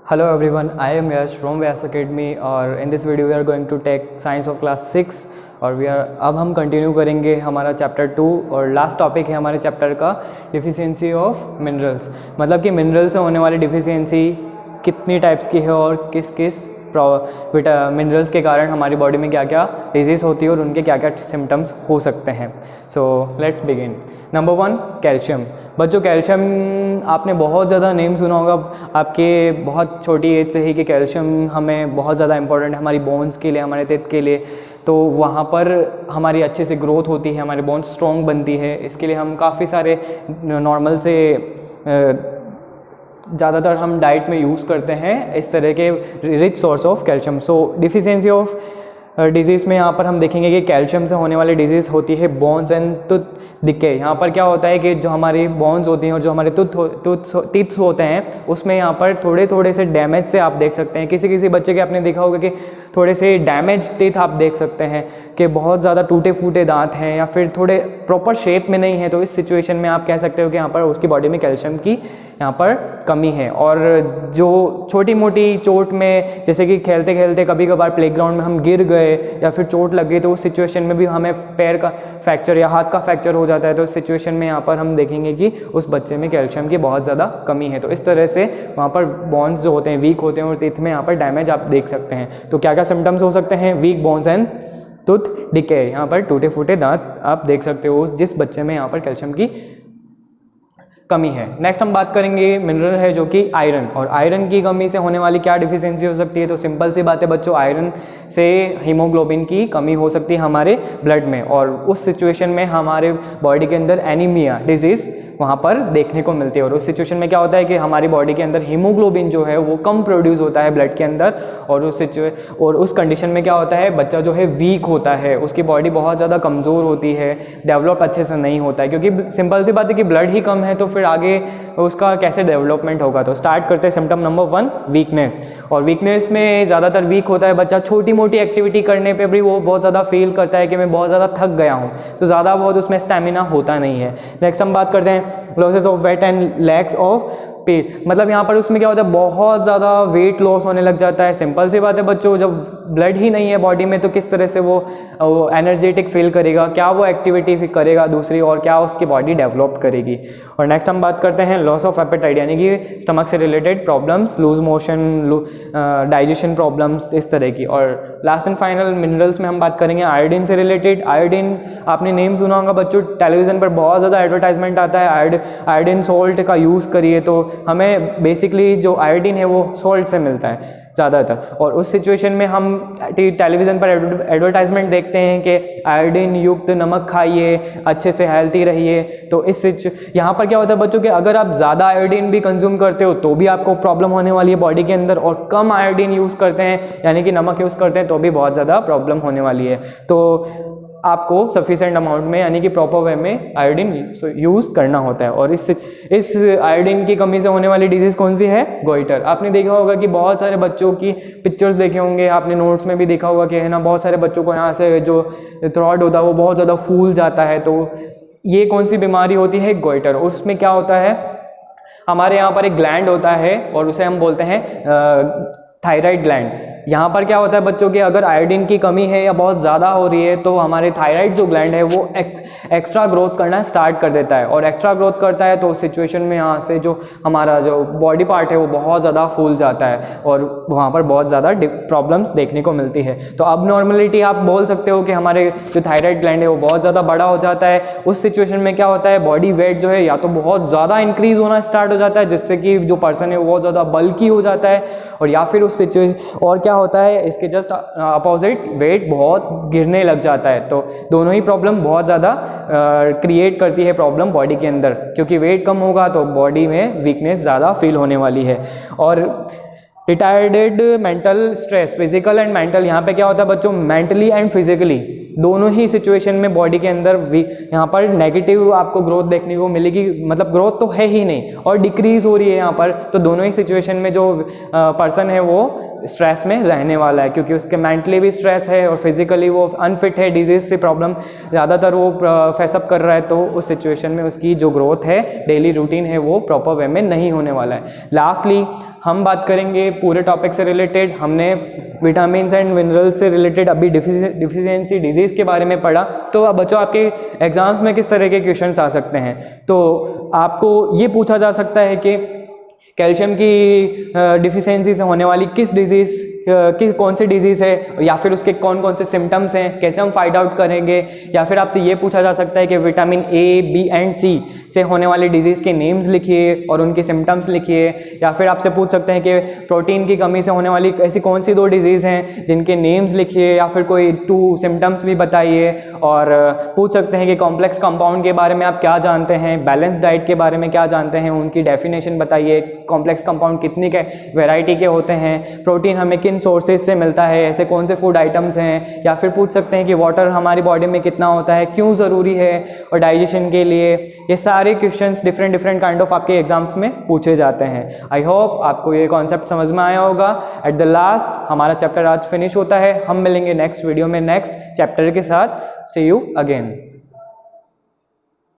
Hello everyone, I am Yash from Vyas Academy और in this video we are going to take science of class 6 और अब हम continue करेंगे हमारा chapter 2 और लास्ट टॉपिक है हमारे चैप्टर का डिफिशियंसी ऑफ मिनरल्स। मतलब कि मिनरल से होने वाली डिफिशियंसी कितनी टाइप्स की है और किस किस मिनरल्स के कारण हमारी बॉडी में क्या क्या डिजीज़ होती है और उनके क्या क्या सिम्टम्स हो सकते हैं। So let's begin. Number 1 calcium. बच्चों कैल्शियम आपने बहुत ज़्यादा नेम सुना होगा आपके बहुत छोटी एज से ही कि कैल्शियम हमें बहुत ज़्यादा इंपॉर्टेंट है हमारी बोन्स के लिए, हमारे तेत के लिए। तो वहाँ पर हमारी अच्छे से ग्रोथ होती है, हमारी बोन्स स्ट्रॉन्ग बनती है। इसके लिए हम काफ़ी सारे नॉर्मल से ज़्यादातर हम डाइट में यूज़ करते हैं इस तरह के rich source of calcium. So deficiency of disease में यहाँ पर हम देखेंगे कि कैल्शियम से होने वाली डिजीज़ होती है बोन्स एंड टूथ डिके। यहाँ पर क्या होता है कि जो हमारी बोन्स होती हैं और जो हमारे टीथ्स होते हैं उसमें यहाँ पर थोड़े थोड़े से डैमेज से आप देख सकते हैं। किसी किसी बच्चे के आपने देखा होगा कि थोड़े से डैमेज टीथ आप देख सकते हैं कि बहुत ज़्यादा टूटे फूटे दांत हैं या फिर थोड़े प्रॉपर शेप में नहीं है। तो इस सिचुएशन में आप कह सकते हो कि यहाँ पर उसकी बॉडी में कैल्शियम की यहाँ पर कमी है। और जो छोटी मोटी चोट में जैसे कि खेलते खेलते कभी कभार प्लेग्राउंड में हम गिर गए या फिर चोट लग गई तो उस सिचुएशन में भी हमें पैर का फ्रैक्चर या हाथ का फ्रैक्चर हो जाता है। तो उस सिचुएशन में यहाँ पर हम देखेंगे कि उस बच्चे में कैल्शियम की बहुत ज़्यादा कमी है। तो इस तरह से वहाँ पर बोन्स जो होते हैं वीक होते हैं और टीथ में यहाँ पर डैमेज आप देख सकते हैं। तो क्या क्या सिम्टम्स हो सकते हैं? Weak bones and tooth decay. यहाँ पर टूटे फूटे दांत आप देख सकते हो जिस बच्चे में यहाँ पर कैल्शियम की कमी है। नेक्स्ट हम बात करेंगे मिनरल है जो कि आयरन। और आयरन की कमी से होने वाली क्या डिफिशियंसी हो सकती है? तो सिंपल सी बात है बच्चों, आयरन से हीमोग्लोबिन की कमी हो सकती है हमारे ब्लड में और उस सिचुएशन में हमारे बॉडी के अंदर एनीमिया डिजीज़ वहाँ पर देखने को मिलती है। और उस सिचुएशन में क्या होता है कि हमारी बॉडी के अंदर हीमोग्लोबिन जो है वो कम प्रोड्यूस होता है ब्लड के अंदर और उस कंडीशन में क्या होता है बच्चा जो है वीक होता है, उसकी बॉडी बहुत ज़्यादा कमज़ोर होती है, डेवलप अच्छे से नहीं होता है। क्योंकि सिंपल सी बात है कि ब्लड ही कम है तो फिर आगे उसका कैसे डेवलपमेंट होगा। तो स्टार्ट करते हैं सिम्टम नंबर 1 वीकनेस। और वीकनेस में ज़्यादातर वीक होता है बच्चा छोटी मोटी एक्टिविटी करने पे भी वो बहुत ज़्यादा फील करता है कि मैं बहुत ज़्यादा थक गया हूँ, तो ज़्यादा बहुत उसमें स्टैमिना होता नहीं है। नेक्स्ट हम बात करते हैं losses of weight and lacks of pay. मतलब यहाँ पर उसमें क्या होता है बहुत ज़्यादा वेट लॉस होने लग जाता है। सिंपल सी बात है बच्चों, जब ब्लड ही नहीं है बॉडी में तो किस तरह से वो एनर्जेटिक फील करेगा, क्या वो एक्टिविटी करेगा दूसरी और क्या उसकी बॉडी डेवलप करेगी। और नेक्स्ट हम बात करते हैं लॉस ऑफ एपेटाइट यानी कि स्टमक से related problems, loose motion, digestion problems इस तरह की। और लास्ट एंड फाइनल मिनरल्स में हम बात करेंगे आयोडीन से रिलेटेड। आयोडीन आपने नेम सुना होगा बच्चों, टेलीविज़न पर बहुत ज़्यादा एडवर्टाइजमेंट आता है आयोडीन सॉल्ट का यूज़ करिए। तो हमें बेसिकली जो आयोडीन है वो सॉल्ट से मिलता है ज़्यादातर। और उस सिचुएशन में हम टेलीविज़न पर एडवर्टाइजमेंट देखते हैं कि आयोडीन युक्त नमक खाइए, अच्छे से हेल्थी रहिए। तो यहाँ पर क्या होता है बच्चों कि अगर आप ज़्यादा आयोडीन भी कंज्यूम करते हो तो भी आपको प्रॉब्लम होने वाली है बॉडी के अंदर, और कम आयोडीन यूज़ करते हैं यानी कि नमक यूज़ करते हैं तो भी बहुत ज़्यादा प्रॉब्लम होने वाली है। तो आपको सफिशेंट अमाउंट में यानी कि प्रॉपर वे में आयोडीन यूज़ करना होता है। और इस आयोडीन की कमी से होने वाली डिजीज़ कौन सी है? गोइटर। आपने देखा होगा कि बहुत सारे बच्चों की पिक्चर्स देखे होंगे, आपने नोट्स में भी देखा होगा कि है ना, बहुत सारे बच्चों को यहाँ से जो थ्रोट होता है वो बहुत ज़्यादा फूल जाता है। तो ये कौन सी बीमारी होती है? गोइटर। और उसमें क्या होता है, हमारे यहाँ पर एक ग्लैंड होता है और उसे हम बोलते हैं थायराइड ग्लैंड। यहाँ पर क्या होता है बच्चों कि अगर आयोडीन की कमी है या बहुत ज़्यादा हो रही है तो हमारे थायराइड जो ग्लैंड है वो एक्स्ट्रा ग्रोथ करना स्टार्ट कर देता है। और एक्स्ट्रा ग्रोथ करता है तो उस सिचुएशन में यहाँ से जो हमारा जो बॉडी पार्ट है वो बहुत ज़्यादा फूल जाता है और वहाँ पर बहुत ज़्यादा प्रॉब्लम्स देखने को मिलती है। तो अब नॉर्मलिटी आप बोल सकते हो कि हमारे जो थायराइड ग्लैंड है वो बहुत ज़्यादा बड़ा हो जाता है। उस सिचुएशन में क्या होता है, बॉडी वेट जो है या तो बहुत ज़्यादा इंक्रीज़ होना स्टार्ट हो जाता है जिससे कि जो पर्सन है वो बहुत ज़्यादा बल्की हो जाता है, और या फिर उस सिचुएशन और क्या होता है इसके जस्ट अपोजिट वेट बहुत गिरने लग जाता है। तो दोनों ही प्रॉब्लम बहुत ज़्यादा क्रिएट करती है प्रॉब्लम बॉडी के अंदर, क्योंकि वेट कम होगा तो बॉडी में वीकनेस ज़्यादा फील होने वाली है। और रिटायर्डेड mental stress, physical and mental. यहाँ पे क्या होता है बच्चों, मेंटली एंड फिजिकली दोनों ही सिचुएशन में बॉडी के अंदर यहाँ पर नेगेटिव आपको ग्रोथ देखने को मिलेगी। मतलब ग्रोथ तो है ही नहीं और डिक्रीज हो रही है यहाँ पर। तो दोनों ही सिचुएशन में जो पर्सन है वो स्ट्रेस में रहने वाला है, क्योंकि उसके मेंटली भी स्ट्रेस है और फिजिकली वो अनफिट है, डिजीज से प्रॉब्लम ज़्यादातर वो फेसअप कर रहा है। तो उस सिचुएशन में उसकी जो ग्रोथ है, डेली रूटीन है, वो प्रॉपर वे में नहीं होने वाला है। लास्टली हम बात करेंगे पूरे टॉपिक से रिलेटेड। हमने विटामिन्स एंड मिनरल्स से रिलेटेड अभी डिफिशियंसी डिजीज़ के बारे में पढ़ा। तो अब बच्चों आपके एग्जाम्स में किस तरह के क्वेश्चंस आ सकते हैं, तो आपको ये पूछा जा सकता है कि कैल्शियम की डिफिशियंसी से होने वाली कौन सी डिजीज़ है, या फिर उसके कौन कौन से सिम्टम्स हैं, कैसे हम फाइंड आउट करेंगे। या फिर आपसे ये पूछा जा सकता है कि विटामिन ए, बी एंड सी से होने वाली डिजीज़ के नेम्स लिखिए और उनके सिम्टम्स लिखिए। या फिर आपसे पूछ सकते हैं कि प्रोटीन की कमी से होने वाली ऐसी कौन सी 2 डिजीज़ हैं जिनके नेम्स लिखिए, या फिर कोई 2 सिम्टम्स भी बताइए। और पूछ सकते हैं कि कॉम्प्लेक्स कंपाउंड के बारे में आप क्या जानते हैं, बैलेंस डाइट के बारे में क्या जानते हैं, उनकी डेफिनेशन बताइए। कॉम्प्लेक्स कंपाउंड कितनी के वैरायटी के होते हैं, प्रोटीन हमें किन सोर्सेज से मिलता है, ऐसे कौन से फूड आइटम्स हैं। या फिर पूछ सकते हैं कि वाटर हमारी बॉडी में कितना होता है, क्यों ज़रूरी है और डाइजेशन के लिए। ये सारे क्वेश्चंस डिफरेंट काइंड ऑफ आपके एग्जाम्स में पूछे जाते हैं। आई होप आपको ये कॉन्सेप्ट समझ में आया होगा। एट द लास्ट हमारा चैप्टर आज फिनिश होता है। हम मिलेंगे नेक्स्ट वीडियो में नेक्स्ट चैप्टर के साथ। सी यू अगेन।